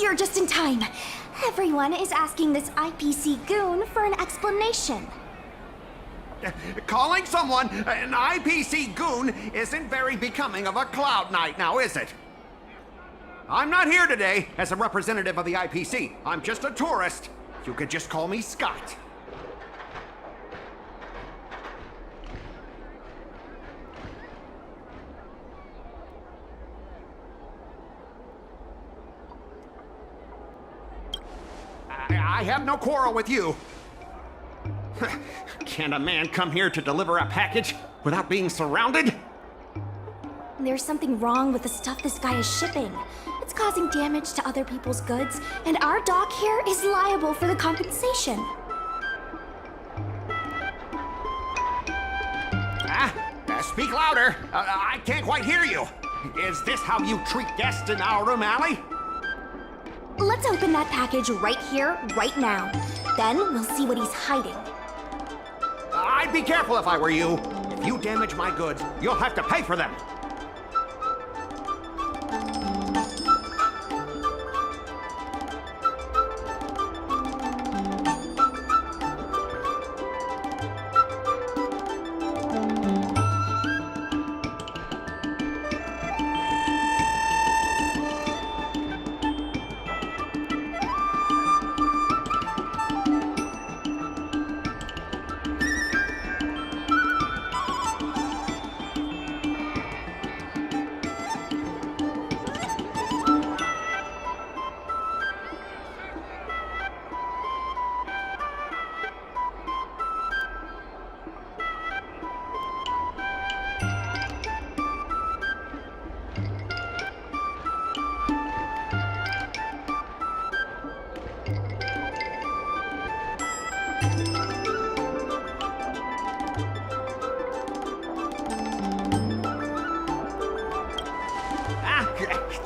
here just in time. Everyone is asking this IPC goon for an explanation. Calling someone an IPC goon isn't very becoming of a Cloud Knight now, is it? I'm not here today as a representative of the IPC. I'm just a tourist. You could just call me Scott. I have no quarrel with you. Can a man come here to deliver a package without being surrounded? There's something wrong with the stuff this guy is shipping. It's causing damage to other people's goods, and our dock here is liable for the compensation. Speak louder. I can't quite hear you. Is this how you treat guests in our room alley? Let's open that package right here, right now. Then we'll see what he's hiding. I'd be careful if I were you. If you damage my goods, you'll have to pay for them.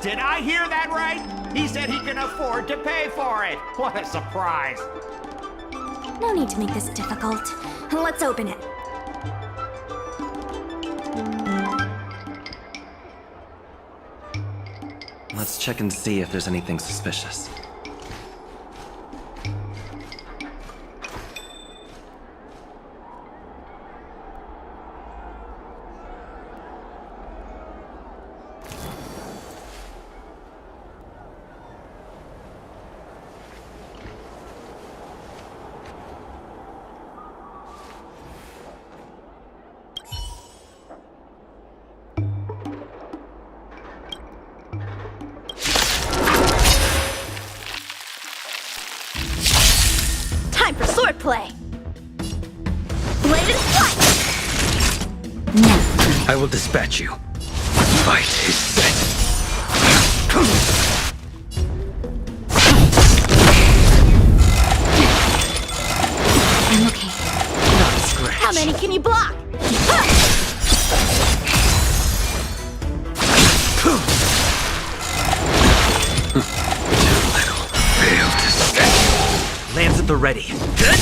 Did I hear that right? He said he can afford to pay for it. What a surprise. No need to make this difficult. Let's open it. Let's check and see if there's anything suspicious. Time for swordplay! Bladed flight! Now. I will dispatch you. Fight is set. I'm okay. Not a scratch. How many can you block? Too little. Failed to set. Lands at the ready. Good?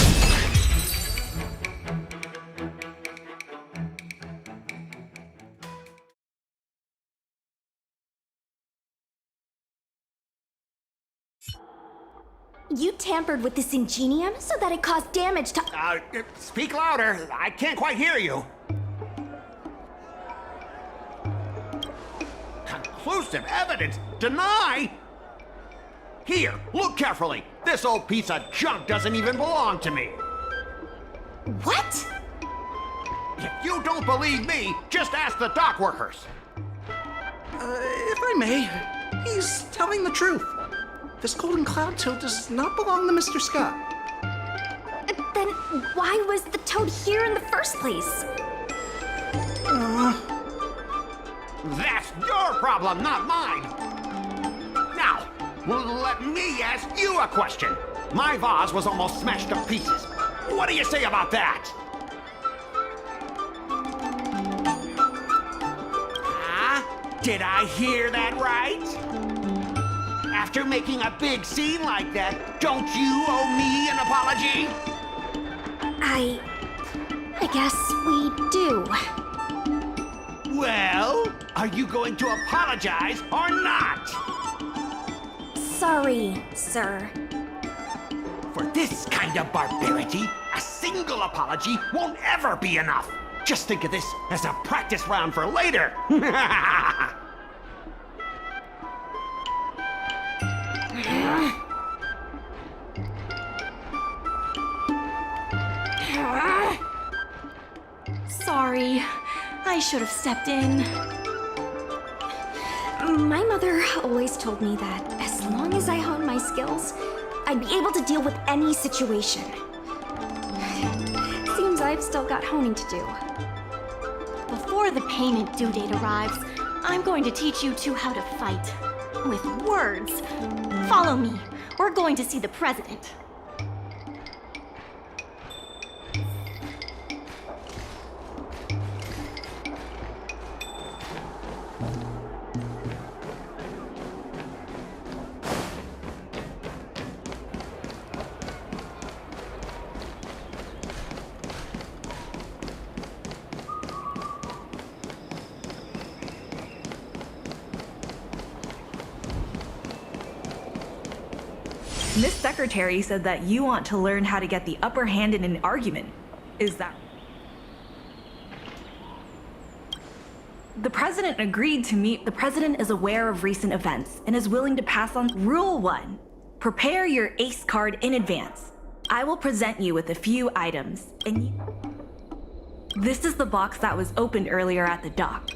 You tampered with this ingenium so that it caused damage to— Speak louder. I can't quite hear you. Conclusive evidence? Deny? Here, look carefully. This old piece of junk doesn't even belong to me. What? If you don't believe me, just ask the dock workers. If I may, he's telling the truth. This golden cloud toad does not belong to Mr. Scott. Then why was the toad here in the first place? That's your problem, not mine. Now, let me ask you a question. My vase was almost smashed to pieces. What do you say about that? Huh? Did I hear that right? After making a big scene like that, don't you owe me an apology? I guess we do. Well, are you going to apologize or not? sorry, sir. For this kind of barbarity, a single apology won't ever be enough. Just think of this as a practice round for later. Sorry, I should have stepped in. My mother always told me that as long as I honed my skills, I'd be able to deal with any situation. Seems I've still got honing to do. Before the payment due date arrives, I'm going to teach you two how to fight. With words. Follow me. We're going to see the president. Miss Secretary said that you want to learn how to get the upper hand in an argument. Is that... The president agreed to meet. The president is aware of recent events and is willing to pass on Rule 1. Prepare your ace card in advance. I will present you with a few items, and this is the box that was opened earlier at the dock.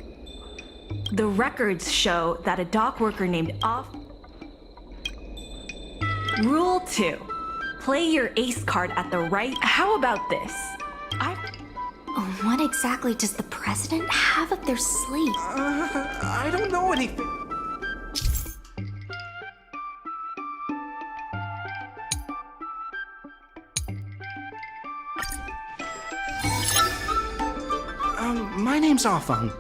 The records show that a dock worker named Off... Rule 2. Play your ace card at the right... How about this? What exactly does the president have up their sleeve? I don't know anything. My name's Afang.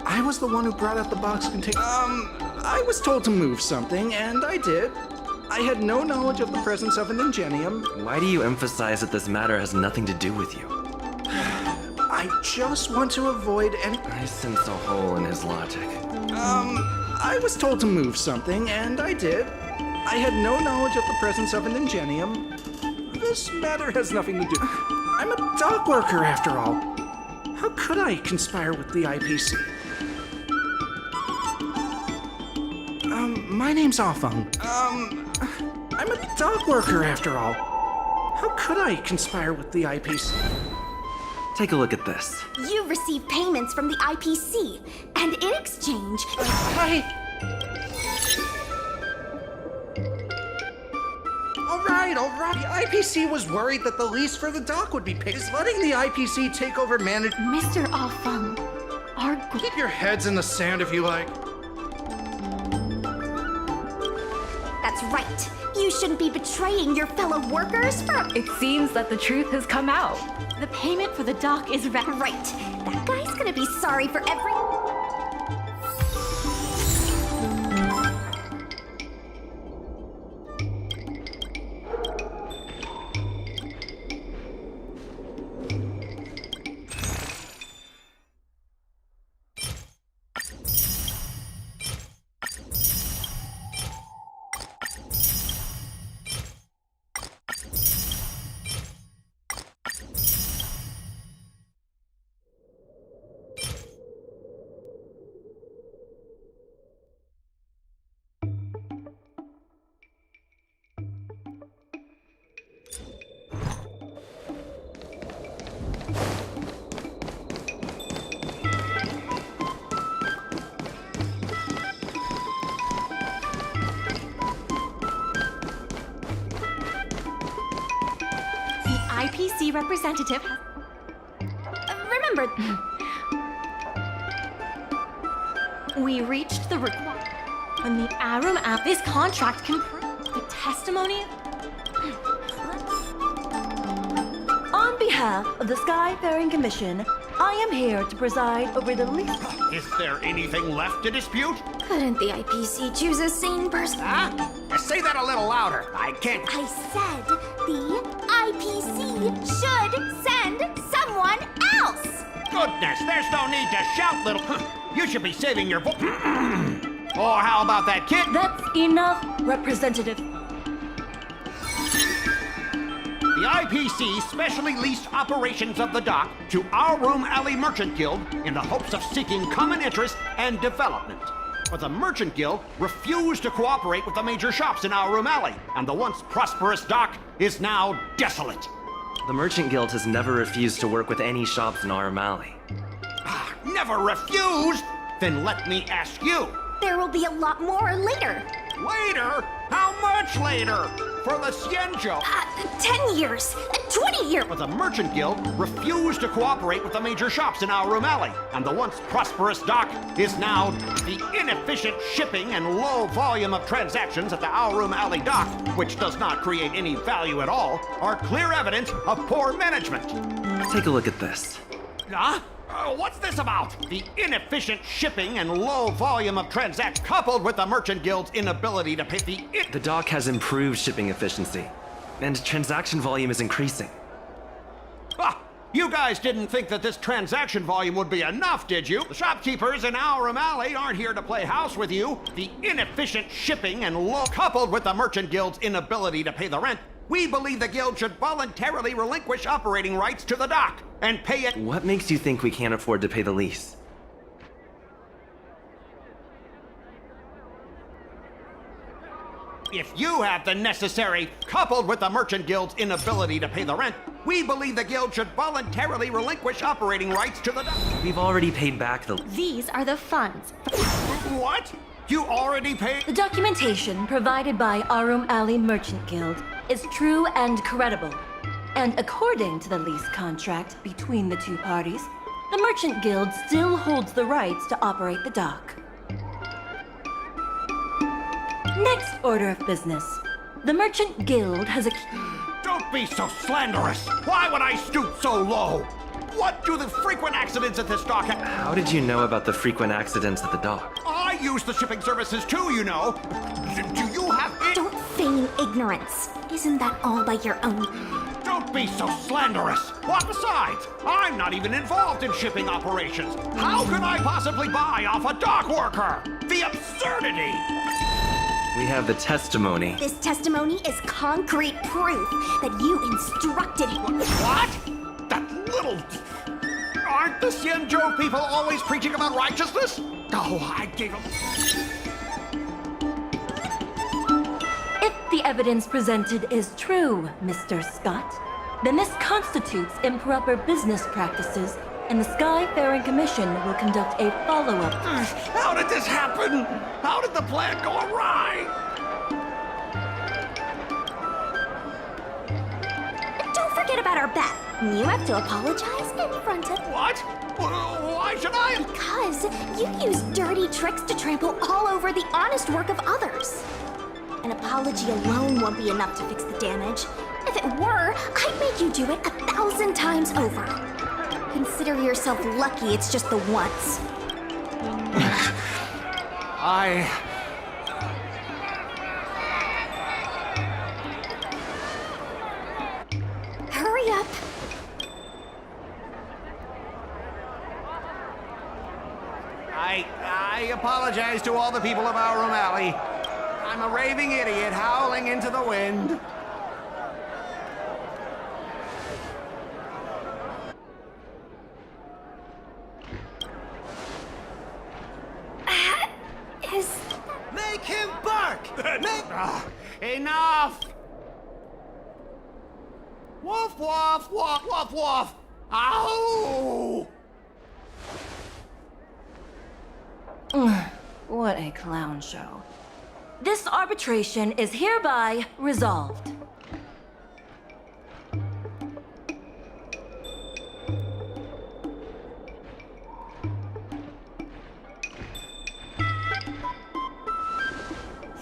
I was the one who brought out the box containing... I was told to move something, and I did. I had no knowledge of the presence of an ingenium. Why do you emphasize that this matter has nothing to do with you? I just want to avoid any... I sense a hole in his logic. I was told to move something, and I did. I had no knowledge of the presence of an ingenium. This matter has nothing to do... I'm a dock worker, after all. How could I conspire with the IPC? My name's Afang. I'm a dock worker, after all. How could I conspire with the IPC? Take a look at this. You receive payments from the IPC, and in exchange... All right. The IPC was worried that the lease for the dock would be paid. Is letting the IPC take over management... Mr. Afang, our... Keep your heads in the sand if you like. That's right. You shouldn't be betraying your fellow workers for... It seems that the truth has come out. The payment for the dock is right. That guy's gonna be sorry for every... IPC representative has... remember... We reached the requirement. When the Arum app, this contract can prove the testimony... On behalf of the Skyfaring Commission, I am here to preside over the lease... Is there anything left to dispute? Couldn't the IPC choose a sane person? Huh? Say that a little louder. I can't... I said the IPC should send someone else! Goodness, there's no need to shout, little... You should be saving your voice. Or how about that kid? That's enough Representative. The IPC specially leased operations of the dock to Our Room Alley Merchant Guild in the hopes of seeking common interest and development. But the Merchant Guild refused to cooperate with the major shops in Our Room Alley, and the once prosperous dock is now desolate. The Merchant Guild has never refused to work with any shops in our alley. Never refused? Then let me ask you. There will be a lot more later. Later? How much later? For the Xianzhou. 10 years, 20 years. But the Merchant Guild refused to cooperate with the major shops in Our Room Alley, and the once prosperous dock is now the inefficient shipping and low volume of transactions at the Our Room Alley dock, which does not create any value at all, are clear evidence of poor management. Take a look at this. Huh? What's this about? The inefficient shipping and low volume of transactions coupled with the Merchant Guild's inability to pay The dock has improved shipping efficiency, and transaction volume is increasing. You guys didn't think that this transaction volume would be enough, did you? The shopkeepers in Our Room Alley aren't here to play house with you. The inefficient shipping and low coupled with the Merchant Guild's inability to pay the rent, we believe the guild should voluntarily relinquish operating rights to the dock and pay it. What makes you think we can't afford to pay the lease? If you have the necessary, coupled with the Merchant Guild's inability to pay the rent, we believe the guild should voluntarily relinquish operating rights to the dock. We've already paid back the... These are the funds. What? You already paid? The documentation provided by Our Room Alley Merchant Guild is true and credible. And according to the lease contract between the two parties, the Merchant Guild still holds the rights to operate the dock. Next order of business. The Merchant Guild has a... Don't be so slanderous! Why would I stoop so low? What do the frequent accidents at this dock have? How did you know about the frequent accidents at the dock? I use the shipping services too, you know. Do you have it? Don't feign ignorance. Isn't that all by your own? Don't be so slanderous. What besides? I'm not even involved in shipping operations. How could I possibly buy off a dock worker? The absurdity! We have the testimony. This testimony is concrete proof that you instructed him. What? That little... Aren't the Xianzhou people always preaching about righteousness? Oh, I gave them... If the evidence presented is true, Mr. Scott, then this constitutes improper business practices, and the Skyfaring Commission will conduct a follow-up. How did this happen? How did the plan go awry? Don't forget about our bet. You have to apologize in front of... What? Why should I? Because you use dirty tricks to trample all over the honest work of others. An apology alone won't be enough to fix the damage. If it were, I'd make you do it 1,000 times over. Consider yourself lucky it's just the once. Hurry up. I apologize to all the people of Our Room Alley. I'm a raving idiot howling into the wind. Make him bark! Enough! Woof, woof, woof, woof, woof! Ow! What a clown show. This arbitration is hereby resolved.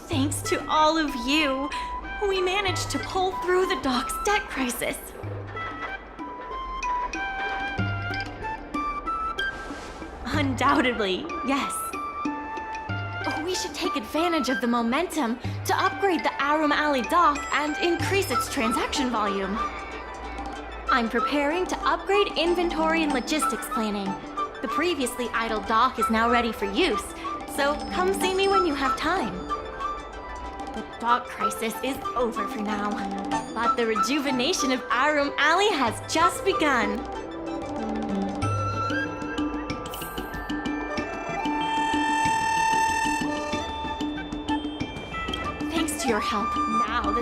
Thanks to all of you, we managed to pull through the dock's debt crisis. Undoubtedly, yes. We should take advantage of the momentum to upgrade the Arum Alley dock and increase its transaction volume. I'm preparing to upgrade inventory and logistics planning. The previously idle dock is now ready for use, so come see me when you have time. But dock crisis is over for now, but the rejuvenation of Arum Alley has just begun. Thanks to your help, now the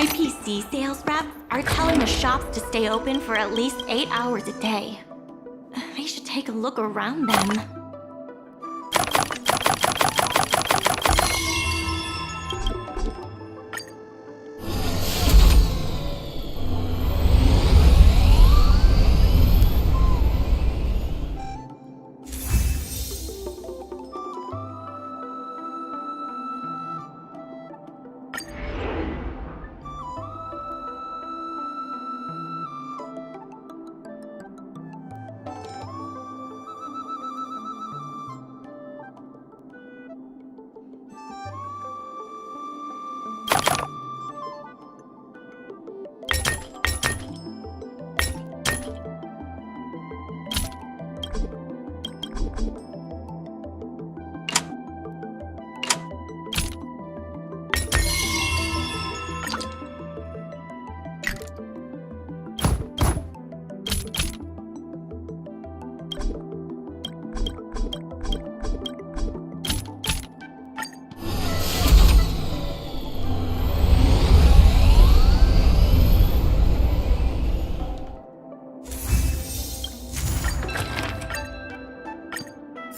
IPC sales reps are telling the shops to stay open for at least 8 hours a day. They should take a look around them.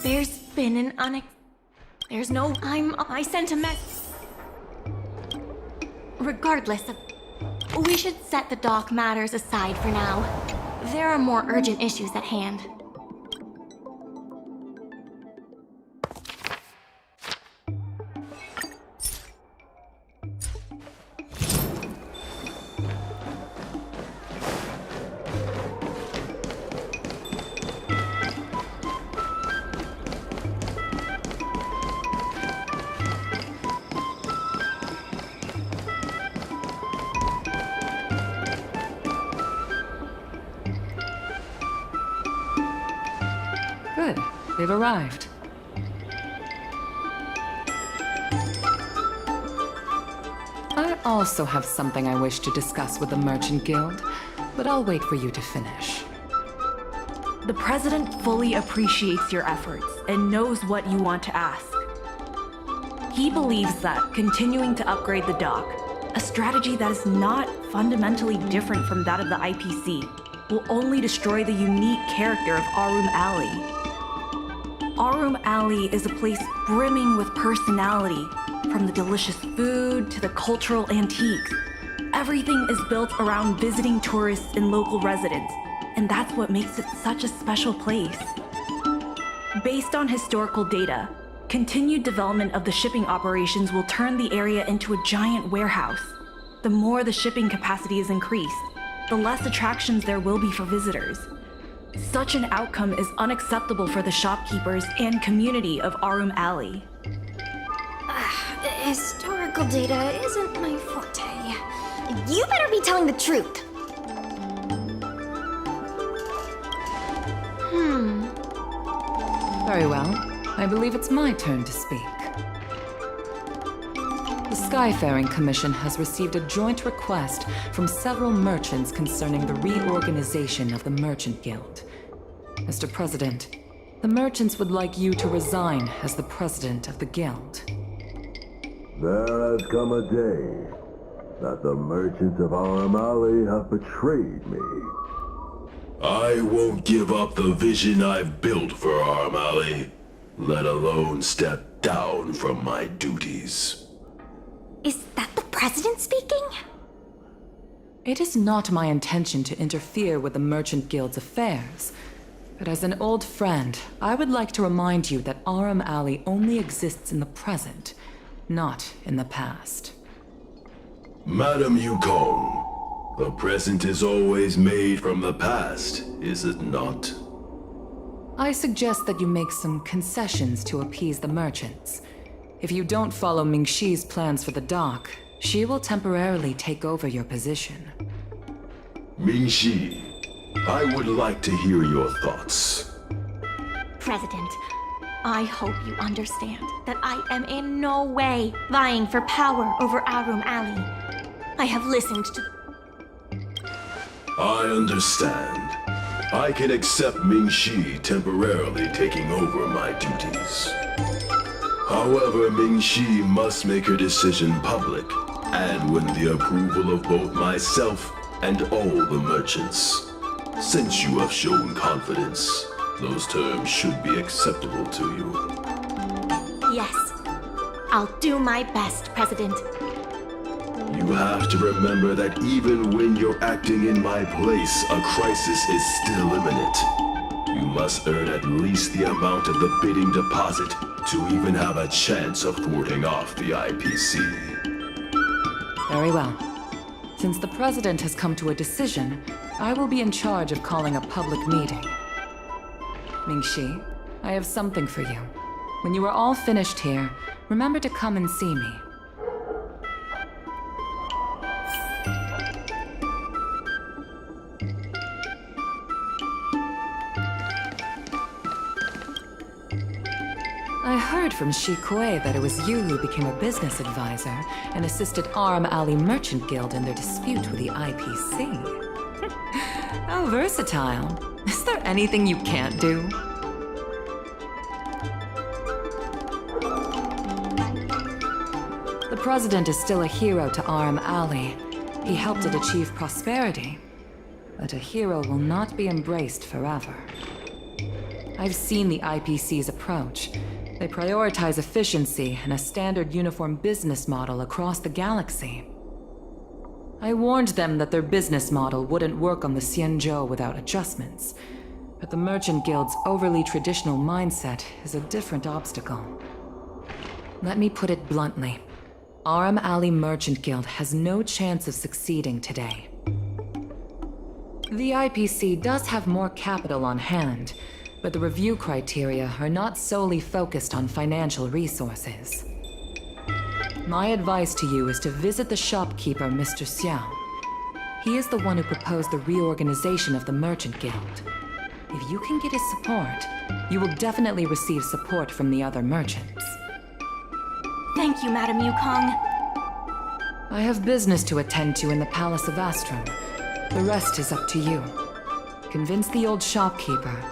There's been an There's no... I sent a mess... Regardless of... We should set the dock matters aside for now. There are more urgent issues at hand. Good. They've arrived. I also have something I wish to discuss with the Merchant Guild, but I'll wait for you to finish. The President fully appreciates your efforts and knows what you want to ask. He believes that continuing to upgrade the dock, a strategy that is not fundamentally different from that of the IPC, will only destroy the unique character of Arum Alley. Arum Alley is a place brimming with personality, from the delicious food to the cultural antiques. Everything is built around visiting tourists and local residents, and that's what makes it such a special place. Based on historical data, continued development of the shipping operations will turn the area into a giant warehouse. The more the shipping capacity is increased, the less attractions there will be for visitors. Such an outcome is unacceptable for the shopkeepers and community of Arum Alley. Historical data isn't my forte. You better be telling the truth. Very well. I believe it's my turn to speak. The Skyfaring Commission has received a joint request from several merchants concerning the reorganization of the Merchant Guild. Mr. President, the merchants would like you to resign as the president of the guild. There has come a day that the merchants of Arum Alley have betrayed me. I won't give up the vision I've built for Arum Alley, let alone step down from my duties. Is that the president speaking? It is not my intention to interfere with the Merchant Guild's affairs, but as an old friend, I would like to remind you that Arum Alley only exists in the present, not in the past. Madam Yukong, the present is always made from the past, is it not? I suggest that you make some concessions to appease the merchants. If you don't follow Mingxi's plans for the dock, she will temporarily take over your position. Mingxi, I would like to hear your thoughts. President, I hope you understand that I am in no way vying for power over Arum Alley. I have listened to... I understand. I can accept Ming Shi temporarily taking over my duties. However, Ming Shi must make her decision public, and win the approval of both myself and all the merchants. Since you have shown confidence, those terms should be acceptable to you. Yes. I'll do my best, President. You have to remember that even when you're acting in my place, a crisis is still imminent. You must earn at least the amount of the bidding deposit to even have a chance of thwarting off the IPC. Very well. Since the President has come to a decision, I will be in charge of calling a public meeting. Ming-Shi, I have something for you. When you are all finished here, remember to come and see me. I heard from Shi Kuei that it was you who became a business advisor and assisted Arum Alley Merchant Guild in their dispute with the IPC. How versatile. Is there anything you can't do? The President is still a hero to Arum Alley. He helped it achieve prosperity. But a hero will not be embraced forever. I've seen the IPC's approach. They prioritize efficiency and a standard uniform business model across the galaxy. I warned them that their business model wouldn't work on the Xianzhou without adjustments, but the Merchant Guild's overly traditional mindset is a different obstacle. Let me put it bluntly. Arum Alley Merchant Guild has no chance of succeeding today. The IPC does have more capital on hand, but the review criteria are not solely focused on financial resources. My advice to you is to visit the shopkeeper, Mr. Xiao. He is the one who proposed the reorganization of the Merchant Guild. If you can get his support, you will definitely receive support from the other merchants. Thank you, Madam Yukong. I have business to attend to in the Palace of Astrum. The rest is up to you. Convince the old shopkeeper,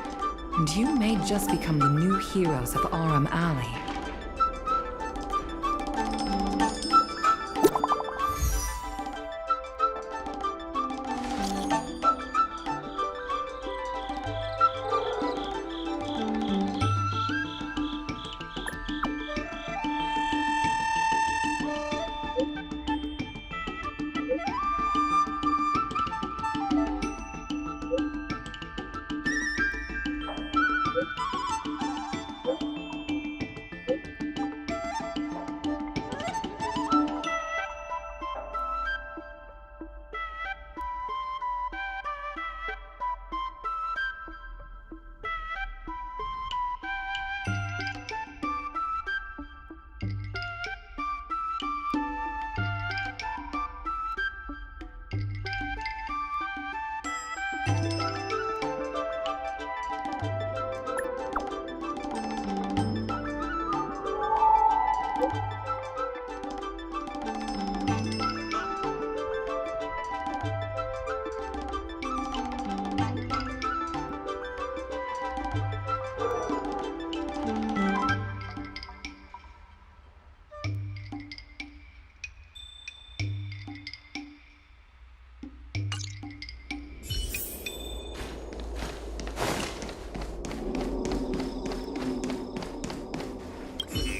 and you may just become the new heroes of Arum Alley.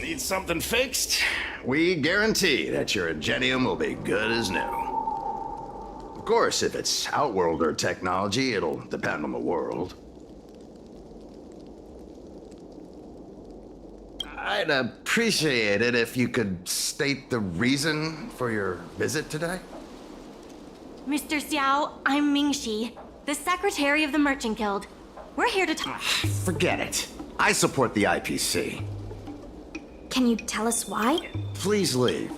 Need something fixed? We guarantee that your Ingenium will be good as new. Of course, if it's Outworlder technology, it'll depend on the world. I'd appreciate it if you could state the reason for your visit today. Mr. Xiao, I'm Ming-Shi, the Secretary of the Merchant Guild. We're here to talk. Forget it. I support the IPC. Can you tell us why? Please leave.